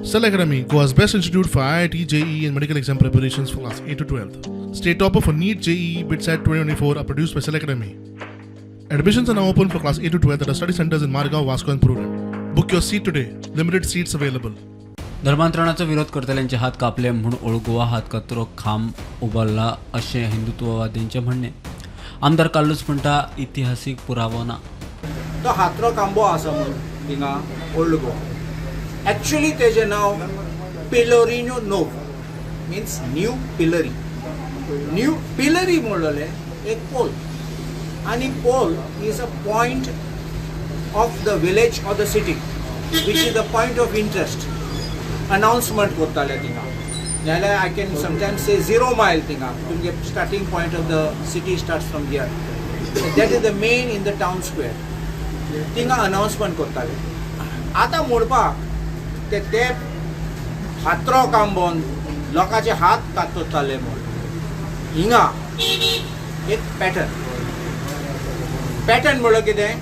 Cell Academy, Goa's best institute for IIT, JEE and medical exam preparations for class 8 to 12th. State topper for NEET, JEE, BITSAT 2024 are produced by Cell Academy. Admissions are now open for class 8 to 12th at our study centers in Margao, Vasco and Purur. Book your seat today. Limited seats available. धर्मांतरणाचा विरोध करतल्यांचे हात कापले म्हणून ओळगोवा हातकचरो खांब उबारला असे हिंदुत्ववादींचे म्हणणे. आमदार काल्लूस म्हणटा इतिहासीक पुरावो ना. तो हातरो कांबो आसा म्हणून थिंगा ओल्ड गोवा. एक्चुअली तेजें नांव पिलोरिनो नोव means new pillory. New pillory म्हणलें एक पोल आनी pole is a point of the village or the city which is the point of interest. Announcement करताले थिंगा नाल्यार आय कॅन समटायम्स से 0 माइल थिंगा तुमगे starting point of the city starts from here. That is the main in the town square. थिंगा announcement करताले. आतां म्हणपाक ते हातरो कांबोन लोकांचे हात कातरताले म्हूण हिंगा एक पॅटर्न म्हणल्यार कितें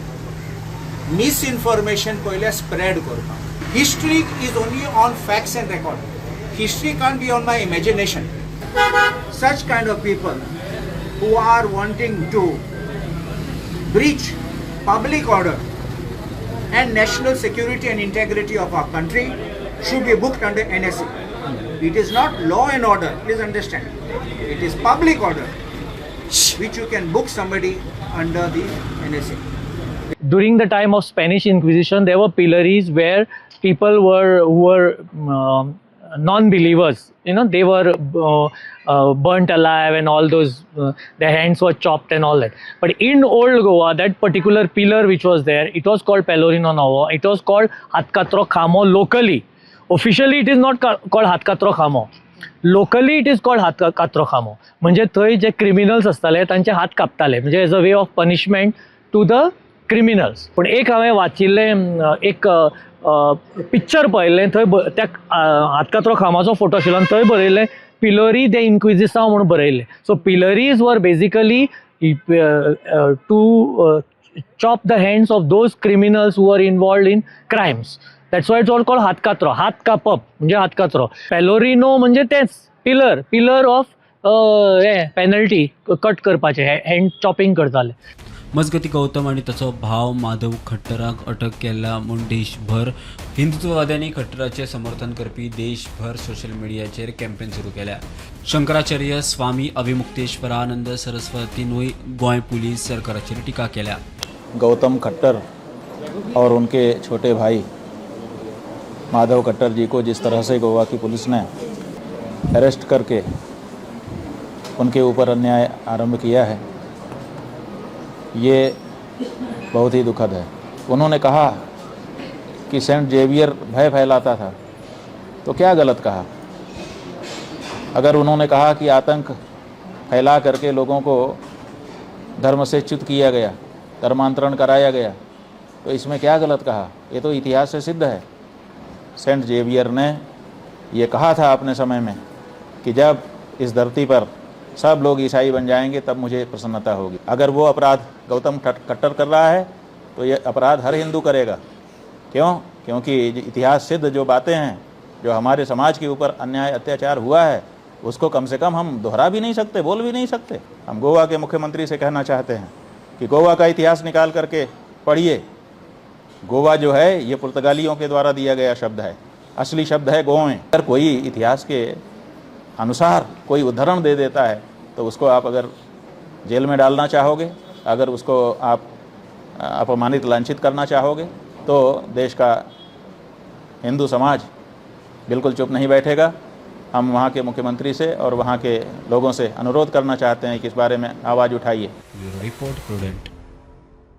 मिसइन्फॉर्मेशन पयले स्प्रेड करपाक. History is only on facts and record. History can't be on my imagination. Such kind of people who are wanting to breach public order and national security and integrity of our country should be booked under NSA. It is not law and order, please understand. It is public order which you can book somebody under the NSA. During the time of Spanish Inquisition, there were pillories where people who were non-believers. You know, they were burnt alive and all those. Their hands were chopped and all that. But in old Goa, that particular pillar which was there, it was called Pelorino Novo. It was called Hatkatro Khamo locally. Officially, it is not called Hatkatro Khamo. Locally, it is called Hatkatro Khamo. म्हणजे थंय जे criminals असताले तांचे हात कापताले म्हणजे as a way of punishment to the criminals. पण एक हांवें वाचिल्लें एक पिक्चर पळयल्लें थंय त्या हातकात्रो खामाचो फोटो आशिल्लो आनी थंय बरयल्लें पिलरी दे इन्क्विजिसांव म्हणून बरयल्लें. सो पिलरीज वर basically to chop the hands of those criminals who are involved in crimes. That's why it's all called हातकात्रो. हात कापप म्हणजे हातकात्रो. पेलोरिनो म्हणजे तेच पिलर ऑफ पेनल्टी कट करपाचे हँड चॉपिंग करताले. मजगती गौतम आणि ताचो भाव माधव खट्टराक अटक केला म्हणून देशभर हिंदुत्ववाद्यांनी खट्टराचे समर्थन करपी देशभर सोशल मीडियाचेर कॅम्पेन सुरू केल्या. शंकराचार्य स्वामी अभिमुक्तेश्वरानंद सरस्वतीनूय गोंय पुलीस सरकाराचेर टिका केल्या. गौतम खट्टर और उनके छोटे भाई माधव खट्टर जी को जिस तरह से गोवा की पुलिस ने अरेस्ट करके उनके ऊपर अन्याय आरंभ किया है, ये बहुत ही दुखद है. उन्होंने कहा कि सेंट जेवियर भय फैलाता था, तो क्या गलत कहा? अगर उन्होंने कहा कि आतंक फैला करके लोगों को धर्म से च्युत किया गया, धर्मांतरण कराया गया, तो इसमें क्या गलत कहा? ये तो इतिहास से सिद्ध है. सेंट जेवियर ने ये कहा था अपने समय में कि जब इस धरती पर सब लोग ईसाई बन जाएंगे तब मुझे प्रसन्नता होगी. अगर वो अपराध गौतम खट्टर कर रहा है तो ये अपराध हर हिंदू करेगा. क्यों? क्योंकि इतिहास सिद्ध जो बातें हैं, जो हमारे समाज के ऊपर अन्याय अत्याचार हुआ है, उसको कम से कम हम दोहरा भी नहीं सकते, बोल भी नहीं सकते. हम गोवा के मुख्यमंत्री से कहना चाहते हैं कि गोवा का इतिहास निकाल करके पढ़िए. गोवा जो है ये पुर्तगालियों के द्वारा दिया गया शब्द है, असली शब्द है गोएं. अगर कोई इतिहास के अनुसार कोई उदाहरण दे देता है तो उसको आप अगर जेल में डालना चाहोगे, अगर उसको आप अपमानित लांछित करना चाहोगे, तो देश का हिंदू समाज बिल्कुल चुप नहीं बैठेगा. हम वहाँ के मुख्यमंत्री से और वहाँ के लोगों से अनुरोध करना चाहते हैं कि इस बारे में आवाज़ उठाइए. Report prudent.